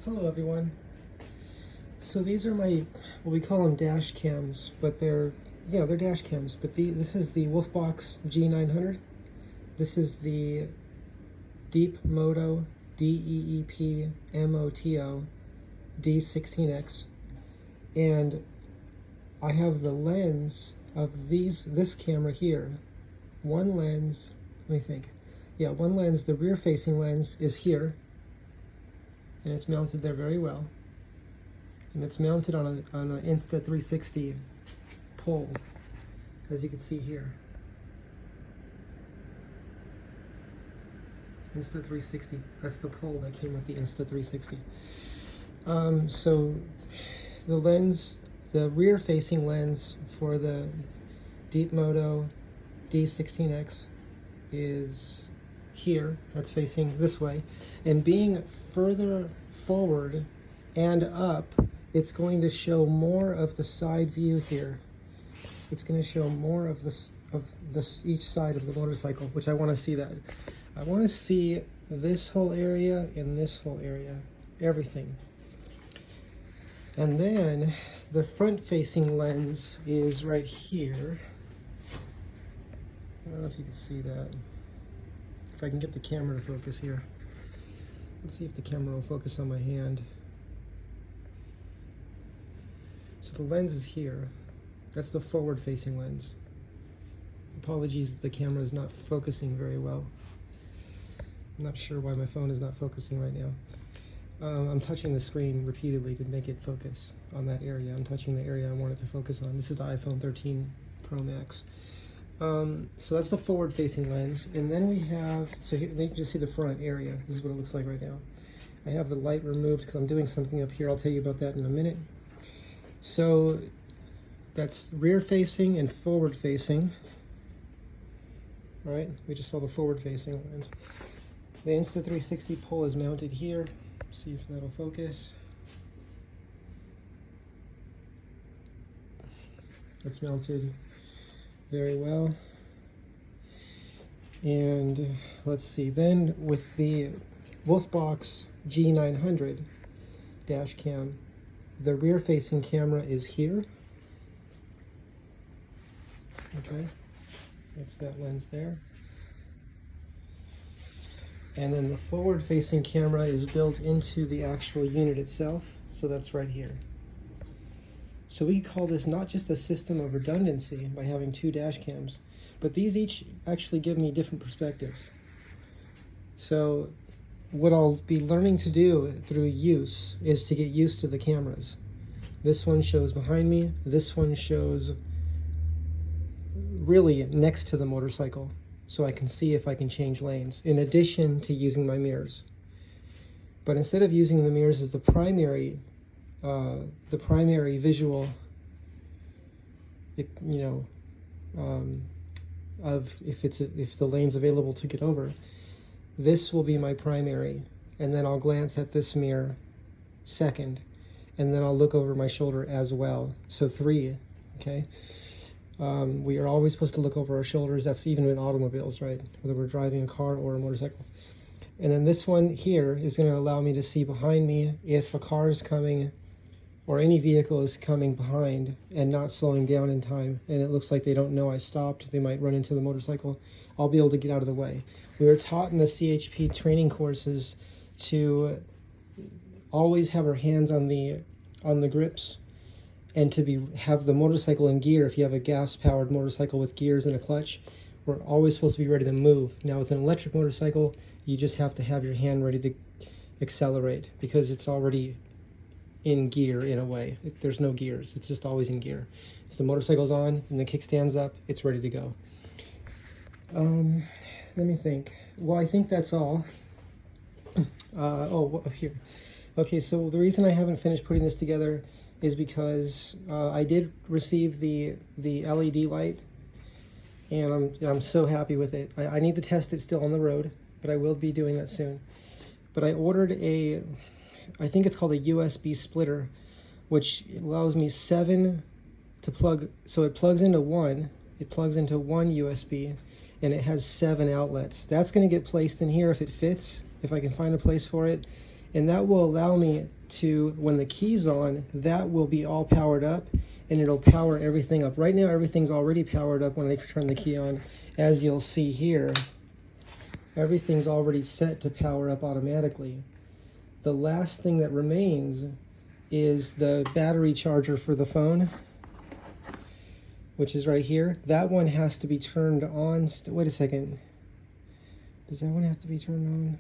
Hello everyone. So these are my, well, we call them dash cams, but they're dash cams, but this is the Wolfbox G900. This is the Deep Moto DEEP MOTO D16X. And I have the lens of this camera here. One lens, let me think. Yeah, one lens, the rear facing lens is here. And it's mounted there very well. And it's mounted on an Insta360 pole, as you can see here. Insta360, that's the pole that came with the Insta360. So the lens, the rear facing lens for the Deep Moto D16X is here. That's facing this way, and being further forward and up, it's going to show more of the side view here. It's going to show more of this each side of the motorcycle, which I want to see that. I want to see this whole area and this whole area, everything. And then the front facing lens is right here. I don't know if you can see that. If I can get the camera to focus here. Let's see if the camera will focus on my hand. So the lens is here. That's the forward facing lens. Apologies that the camera is not focusing very well. I'm not sure why my phone is not focusing right now. I'm touching the screen repeatedly to make it focus on that area. I'm touching the area I want it to focus on. This is the iPhone 13 Pro Max. So that's the forward facing lens. And then we have, so here, you can just see the front area. This is what it looks like right now. I have the light removed because I'm doing something up here. I'll tell you about that in a minute. So that's rear facing and forward facing. All right, we just saw the forward facing lens. The Insta360 pole is mounted here. See if that'll focus. It's mounted very well. And let's see, then with the Wolfbox G900 dash cam, the rear facing camera is here. Okay, that's that lens there. And then the forward facing camera is built into the actual unit itself, so that's right here. So we call this not just a system of redundancy by having two dash cams, but these each actually give me different perspectives. So what I'll be learning to do through use is to get used to the cameras. This one shows behind me, this one shows really next to the motorcycle, so I can see if I can change lanes, in addition to using my mirrors. But instead of using the mirrors as the primary visual, of if the lane's available to get over, this will be my primary, and then I'll glance at this mirror second, and then I'll look over my shoulder as well. So three, okay? We are always supposed to look over our shoulders. That's even in automobiles, right? Whether we're driving a car or a motorcycle. And then this one here is going to allow me to see behind me if a car is coming or any vehicle is coming behind and not slowing down in time, and it looks like they don't know I stopped, they might run into the motorcycle, I'll be able to get out of the way. We were taught in the CHP training courses to always have our hands on the grips, and to have the motorcycle in gear. If you have a gas-powered motorcycle with gears and a clutch, we're always supposed to be ready to move. Now with an electric motorcycle, you just have to have your hand ready to accelerate because it's already in gear in a way. There's no gears, it's just always in gear. If the motorcycle's on and the kickstand's up, it's ready to go. Let me think. Well, I think that's all. Up here. Okay, so the reason I haven't finished putting this together is because I did receive the LED light, and I'm so happy with it. I need to test it still on the road, but I will be doing that soon. But I ordered I think it's called a USB splitter, which allows me 7 to plug, so it plugs into one USB, and it has 7 outlets. That's going to get placed in here if it fits, if I can find a place for it. And that will allow me to, when the key's on, that will be all powered up and it'll power everything up. Right now everything's already powered up when I turn the key on. As you'll see here, everything's already set to power up automatically. The last thing that remains is the battery charger for the phone, which is right here. That one has to be turned on. Wait a second. Does that one have to be turned on?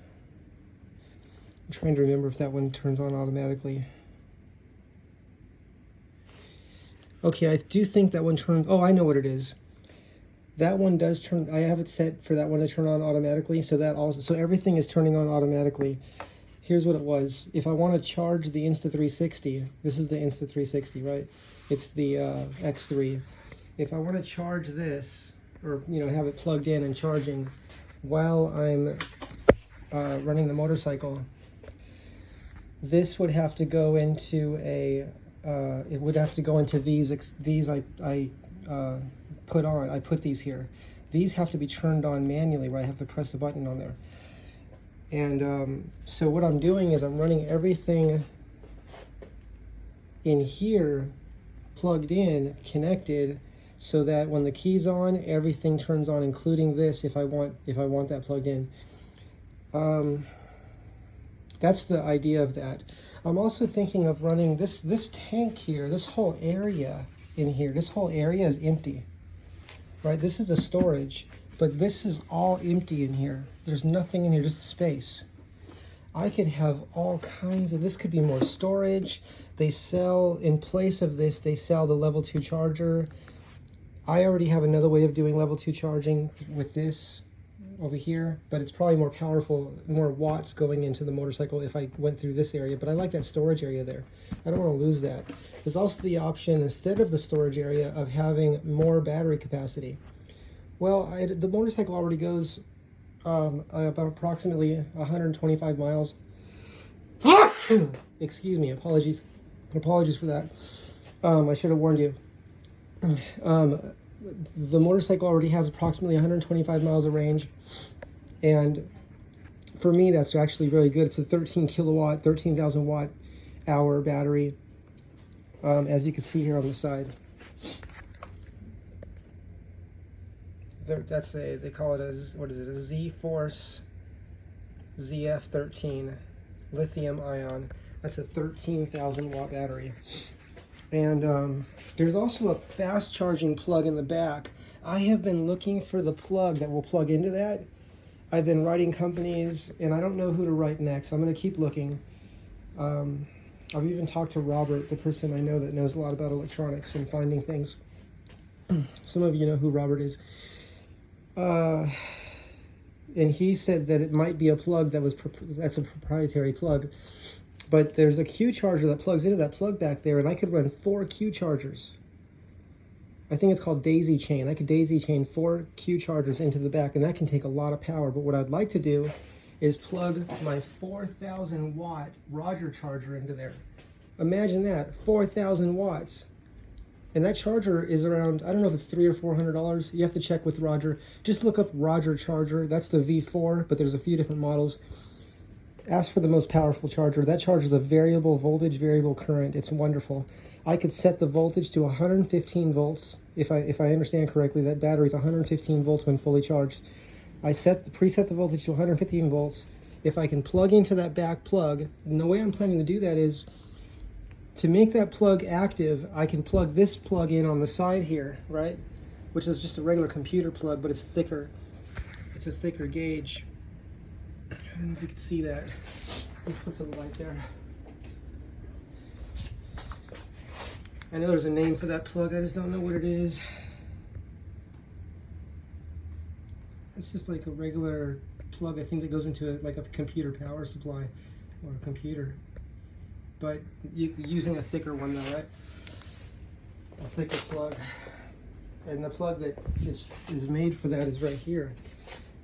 I'm trying to remember if that one turns on automatically. Okay, I do think that one turns, oh, I know what it is. That one does turn, I have it set for that one to turn on automatically, so that also, so everything is turning on automatically. Here's what it was. If I want to charge the Insta360, this is the Insta360, right? It's the X3. If I want to charge this, or have it plugged in and charging while I'm running the motorcycle, this would have to go into a, it would have to go into these I put these here. These have to be turned on manually, where I have to press the button on there. And so what I'm doing is I'm running everything in here plugged in, connected, so that when the key's on, everything turns on, including this if I want that plugged in. That's the idea of that. I'm also thinking of running this tank here, this whole area in here. This whole area is empty, right? This is a storage, but this is all empty in here. There's nothing in here, just space. I could have all kinds of, this could be more storage. They sell, in place of this, they sell the level 2 charger. I already have another way of doing level 2 charging with this over here, but it's probably more powerful, more watts going into the motorcycle if I went through this area, but I like that storage area there. I don't want to lose that. There's also the option, instead of the storage area, of having more battery capacity. Well, the motorcycle already goes about approximately 125 miles. Excuse me, apologies for that. I should have warned you. The motorcycle already has approximately 125 miles of range, and for me that's actually really good. It's a 13 kilowatt, 13,000 watt hour battery, as you can see here on the side. They call it a, what is it, a Z-Force ZF13 lithium ion. That's a 13,000 watt battery. And there's also a fast charging plug in the back. I have been looking for the plug that will plug into that. I've been writing companies, and I don't know who to write next. I'm going to keep looking. I've even talked to Robert, the person I know that knows a lot about electronics and finding things. Some of you know who Robert is. And he said that it might be a plug that's a proprietary plug. But there's a Q charger that plugs into that plug back there, and I could run 4 Q chargers. I think it's called daisy chain. I could daisy chain 4 Q chargers into the back, and that can take a lot of power. But what I'd like to do is plug my 4,000 watt Roger charger into there. Imagine that, 4,000 watts. And that charger is around, I don't know if it's $300 or $400. You have to check with Roger. Just look up Roger charger. That's the V4, but there's a few different models. Ask for the most powerful charger. That charger is a variable voltage, variable current. It's wonderful. I could set the voltage to 115 volts. If I understand correctly, that battery is 115 volts when fully charged. I preset the voltage to 115 volts. If I can plug into that back plug, and the way I'm planning to do that is, to make that plug active, I can plug this plug in on the side here, right? Which is just a regular computer plug, but it's thicker. It's a thicker gauge. I don't know if you can see that. Let's put some light there. I know there's a name for that plug, I just don't know what it is. It's just like a regular plug, I think, that goes into like a computer power supply or a computer. But using a thicker one though, right? A thicker plug. And the plug that is made for that is right here.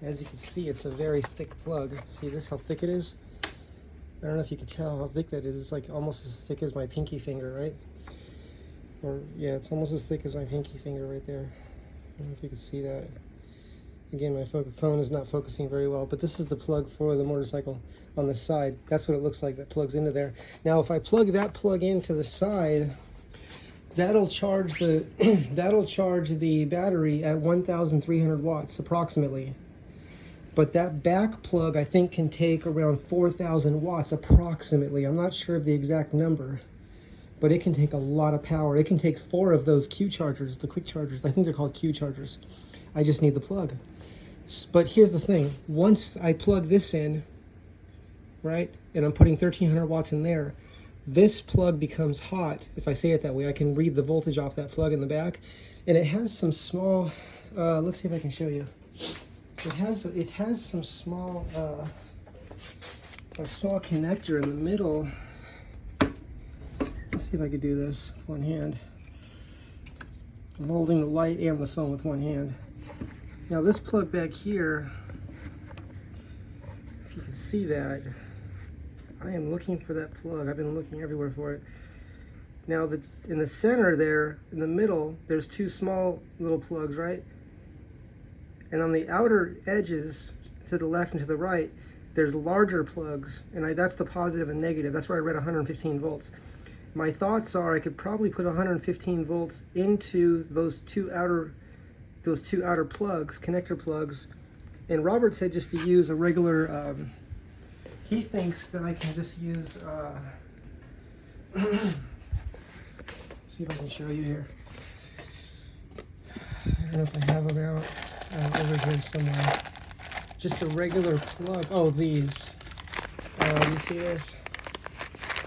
As you can see, it's a very thick plug. See this, how thick it is? I don't know if you can tell how thick that is. It's like almost as thick as my pinky finger, right? Or yeah, it's almost as thick as my pinky finger right there. I don't know if you can see that. Again, my phone is not focusing very well, but this is the plug for the motorcycle on the side. That's what it looks like, that plugs into there. Now, if I plug that plug into the side, that'll charge the that'll charge the battery at 1,300 watts approximately. But that back plug, I think, can take around 4,000 watts approximately. I'm not sure of the exact number, but it can take a lot of power. It can take 4 of those Q chargers, the quick chargers. I think they're called Q chargers. I just need the plug. But here's the thing. Once I plug this in, right, and I'm putting 1,300 watts in there, this plug becomes hot. If I say it that way, I can read the voltage off that plug in the back. And it has some small, let's see if I can show you. It has some small, a small connector in the middle. Let's see if I could do this with one hand. I'm holding the light and the phone with one hand. Now this plug back here, if you can see that, I am looking for that plug. I've been looking everywhere for it. Now in the center there, in the middle, there's 2 small little plugs, right? And on the outer edges, to the left and to the right, there's larger plugs, and that's the positive and negative. That's where I read 115 volts. My thoughts are I could probably put 115 volts into those two outer plugs, connector plugs. And Robert said just to use a regular, he thinks that I can just use, see if I can show you here. I don't know if I have them out. Over here somewhere. Just a regular plug. Oh, these. You see this?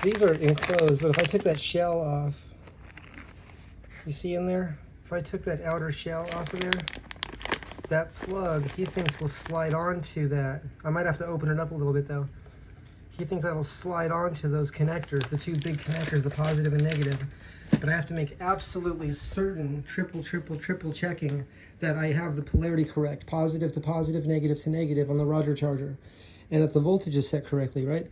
These are enclosed, but if I took that shell off, you see in there? If I took that outer shell off of there, that plug, he thinks will slide onto that. I might have to open it up a little bit though. He thinks that will slide onto those connectors, the 2 big connectors, the positive and negative. But I have to make absolutely certain, triple checking that I have the polarity correct, positive to positive, negative to negative on the Roger charger, and that the voltage is set correctly, right?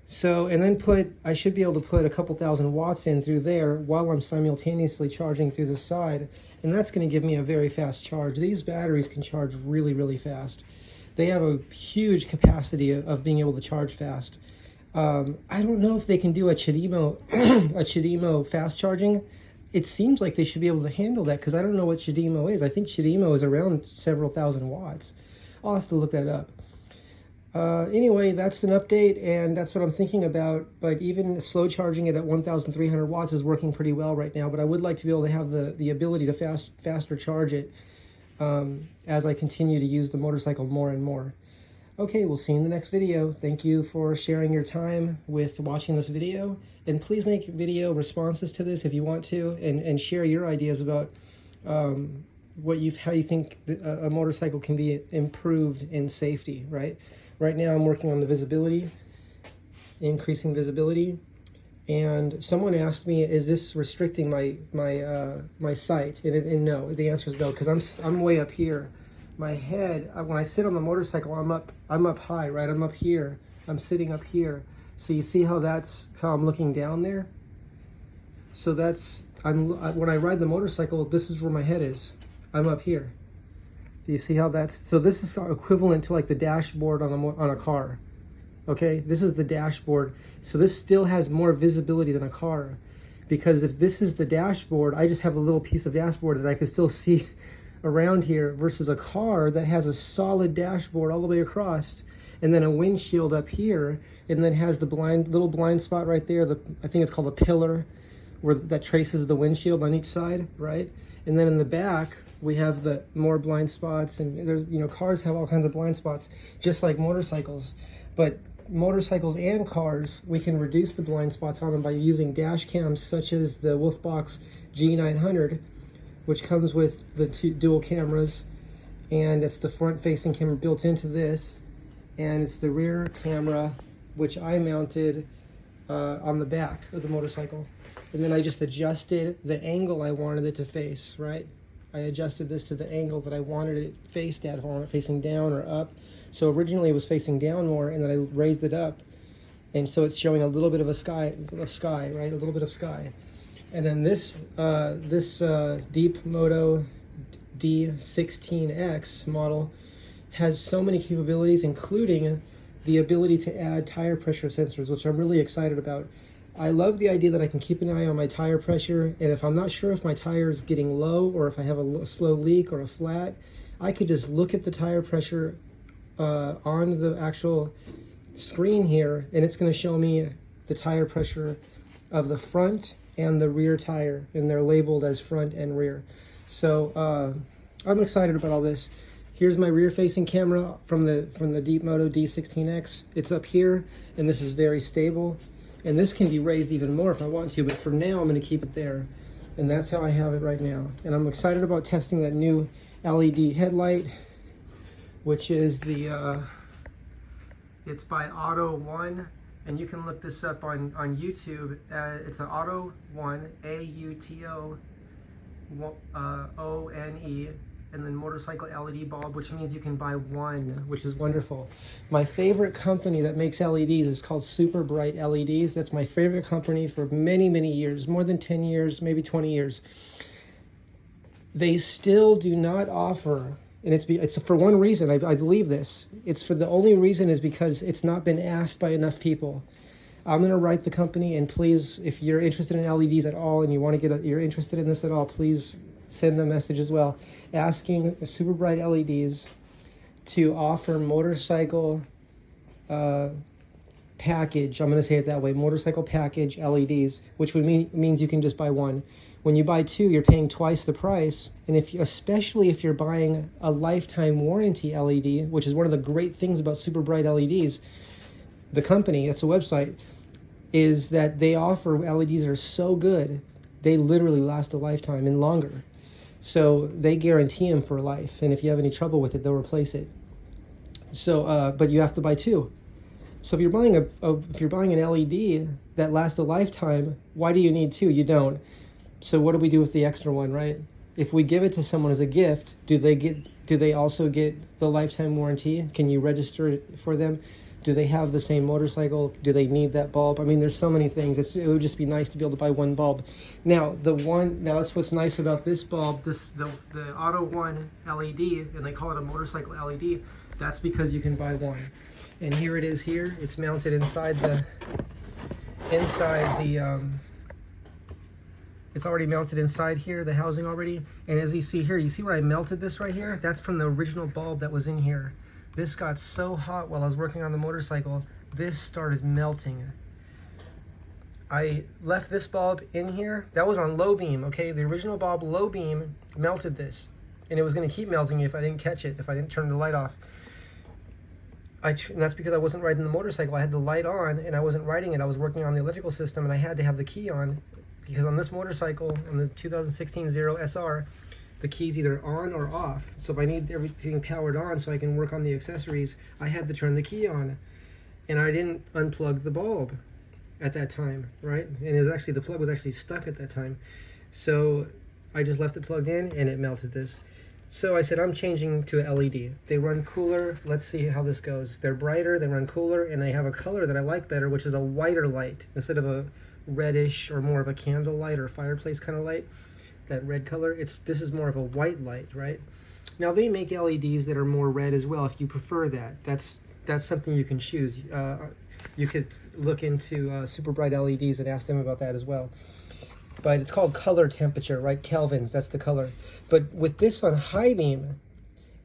So, and then I should be able to put a couple thousand watts in through there while I'm simultaneously charging through the side, and that's going to give me a very fast charge. These batteries can charge really, really fast. They have a huge capacity of being able to charge fast. I don't know if they can do a CHAdeMO, a CHAdeMO fast charging. It seems like they should be able to handle that because I don't know what CHAdeMO is. I think CHAdeMO is around several thousand watts. I'll have to look that up. Anyway, that's an update, and that's what I'm thinking about. But even slow charging it at 1,300 watts is working pretty well right now. But I would like to be able to have the ability to faster charge it as I continue to use the motorcycle more and more. Okay, we'll see you in the next video. Thank you for sharing your time with watching this video. And please make video responses to this if you want to, and share your ideas about how you think a motorcycle can be improved in safety, right? Right now I'm working on the visibility, increasing visibility. And someone asked me, is this restricting my sight? And no, the answer is no, because I'm way up here. My head, when I sit on the motorcycle, I'm up high, right? I'm up here. I'm sitting up here. So you see how I'm looking down there? So when I ride the motorcycle, this is where my head is. I'm up here. Do you see how so this is equivalent to like the dashboard on a car. Okay, this is the dashboard. So this still has more visibility than a car, because if this is the dashboard, I just have a little piece of dashboard that I can still see around here, versus a car that has a solid dashboard all the way across, and then a windshield up here, and then has the little blind spot right there. I think it's called a pillar, that traces the windshield on each side, right? And then in the back we have the more blind spots, and there's cars have all kinds of blind spots, just like motorcycles. But motorcycles and cars, we can reduce the blind spots on them by using dash cams such as the Wolfbox G900, which comes with the 2 dual cameras, and it's the front-facing camera built into this, and it's the rear camera, which I mounted on the back of the motorcycle. And then I just adjusted the angle I wanted it to face, right? I adjusted this to the angle that I wanted it faced at, facing down or up. So originally it was facing down more, and then I raised it up, and so it's showing a little bit of sky, right? A little bit of sky. And then this Deep Moto D16X model has so many capabilities, including the ability to add tire pressure sensors, which I'm really excited about. I love the idea that I can keep an eye on my tire pressure, and if I'm not sure if my tire is getting low or if I have a slow leak or a flat, I could just look at the tire pressure on the actual screen here, and it's going to show me the tire pressure of the front and the rear tire, and they're labeled as front and rear. So I'm excited about all this. Here's my rear-facing camera from the Deepmoto D16X. It's up here, and this is very stable. And this can be raised even more if I want to, but for now I'm going to keep it there. And that's how I have it right now. And I'm excited about testing that new LED headlight, which is the, it's by Auto One. And you can look this up on YouTube. It's an Auto One, AUTO ONE, and then motorcycle LED bulb, which means you can buy one, which is wonderful. My favorite company that makes LEDs is called Super Bright LEDs. That's my favorite company for many, many years, more than 10 years, maybe 20 years. They still do not offer, and it's for one reason, I believe this. It's for the only reason is because it's not been asked by enough people. I'm going to write the company, and please, if you're interested in LEDs at all and you want to you're interested in this at all, please send a message as well, asking Super Bright LEDs to offer motorcycle package, I'm going to say it that way, motorcycle package LEDs, which would means you can just buy one. When you buy two, you're paying twice the price, and especially if you're buying a lifetime warranty LED, which is one of the great things about Super Bright LEDs, the company, it's a website, is that they offer LEDs that are so good, they literally last a lifetime and longer. So they guarantee them for life, and if you have any trouble with it, they'll replace it. So, but you have to buy two. So if you're buying if you're buying an LED that lasts a lifetime, why do you need two? You don't. So what do we do with the extra one, right? If we give it to someone as a gift, do they also get the lifetime warranty? Can you register it for them? Do they have the same motorcycle? Do they need that bulb? I mean, there's so many things. It would just be nice to be able to buy one bulb. Now, that's what's nice about this bulb, the Auto One LED, and they call it a motorcycle LED. That's because you can buy one. And here it is here. It's mounted inside the, it's already mounted inside here, the housing already. And as you see here, you see where I melted this right here? That's from the original bulb that was in here. This got so hot while I was working on the motorcycle, this started melting. I left this bulb in here. That was on low beam, okay? The original bulb, low beam, melted this. And it was gonna keep melting if I didn't catch it, if I didn't turn the light off. And that's because I wasn't riding the motorcycle. I had the light on and I wasn't riding it. I was working on the electrical system and I had to have the key on, because on this motorcycle, on the 2016 Zero SR, the key's either on or off. So if I need everything powered on so I can work on the accessories, I had to turn the key on. And I didn't unplug the bulb at that time, right? And it was actually, the plug was actually stuck at that time. So I just left it plugged in and it melted this. So I said, I'm changing to a LED. They run cooler. Let's see how this goes. They're brighter, they run cooler, and they have a color that I like better, which is a whiter light instead of a reddish or more of a candle light or fireplace kind of light. That red color, this is more of a white light, right? Now they make LEDs that are more red as well if you prefer that. That's something you can choose. You could look into Super Bright LEDs and ask them about that as well. But it's called color temperature, right? Kelvins, that's the color. But with this on high beam,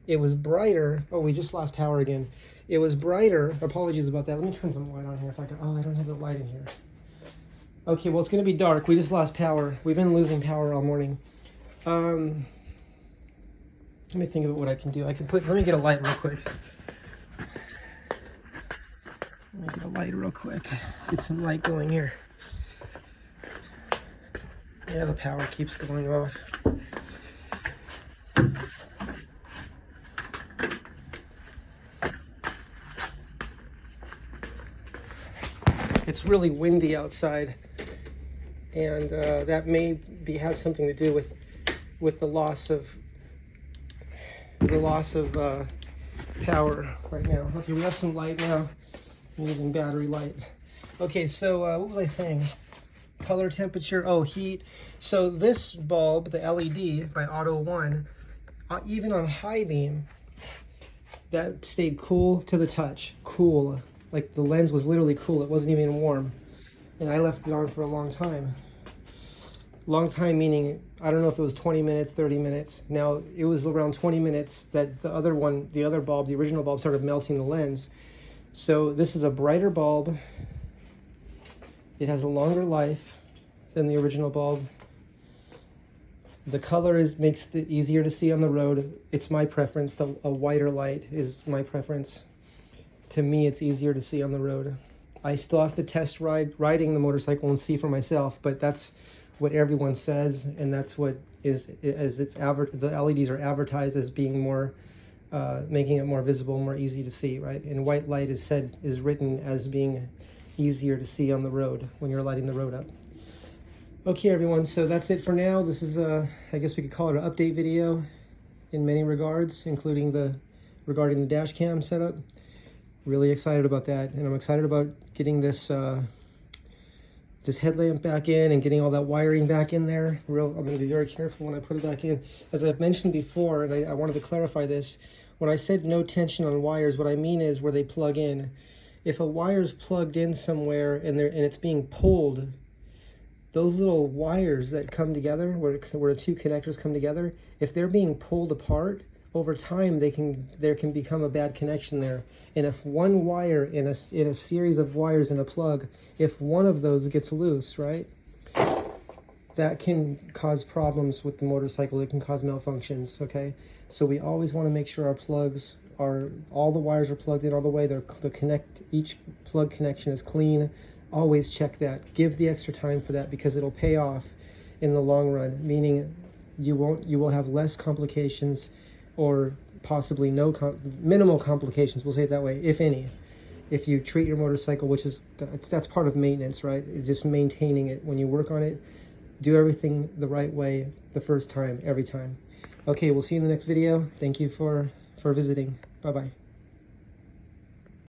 it was brighter. Oh, we just lost power again. It was brighter. Apologies about that. Let me turn some light on here if I can. Oh, I don't have the light in here. Okay, well, it's going to be dark. We just lost power. We've been losing power all morning. Let me think of what I can do. Let me get a light real quick. Let me get a light real quick. Get some light going here. Yeah, the power keeps going off. It's really windy outside. And that may have something to do with the loss of power right now. Okay, we have some light now. I'm using battery light. Okay, so what was I saying? Color temperature, oh, heat. So this bulb, the LED by Auto One, even on high beam, that stayed cool to the touch. Cool. Like the lens was literally cool. It wasn't even warm. And I left it on for a long time. Long time meaning, I don't know if it was 20 minutes, 30 minutes. Now, it was around 20 minutes that the other bulb, the original bulb, started melting the lens. So this is a brighter bulb. It has a longer life than the original bulb. The color makes it easier to see on the road. It's my preference. A whiter light is my preference. To me, it's easier to see on the road. I still have to test riding the motorcycle and see for myself, but that's what everyone says, and that's what the LEDs are advertised as being more, making it more visible, more easy to see, right? And white light is written as being easier to see on the road when you're lighting the road up. Okay, everyone, so that's it for now. This is I guess we could call it an update video in many regards, including regarding the dash cam setup. Really excited about that, and I'm excited about getting this this headlamp back in and getting all that wiring back in there. I'm going to be very careful when I put it back in. As I've mentioned before, and I wanted to clarify this, when I said no tension on wires, what I mean is where they plug in. If a wire's plugged in somewhere and it's being pulled, those little wires that come together, where the two connectors come together, if they're being pulled apart, over time there can become a bad connection there. And if one wire in a series of wires in a plug, if one of those gets loose, right, that can cause problems with the motorcycle. It can cause malfunctions, okay? So we always want to make sure our plugs all the wires are plugged in all the way. Each plug connection is clean. Always check that. Give the extra time for that, because it'll pay off in the long run, meaning you will have less complications, or possibly minimal complications, we'll say it that way, if any, if you treat your motorcycle, that's part of maintenance, right? It's just maintaining it. When you work on it, do everything the right way the first time, every time. Okay, we'll see you in the next video. Thank you for visiting. Bye-bye.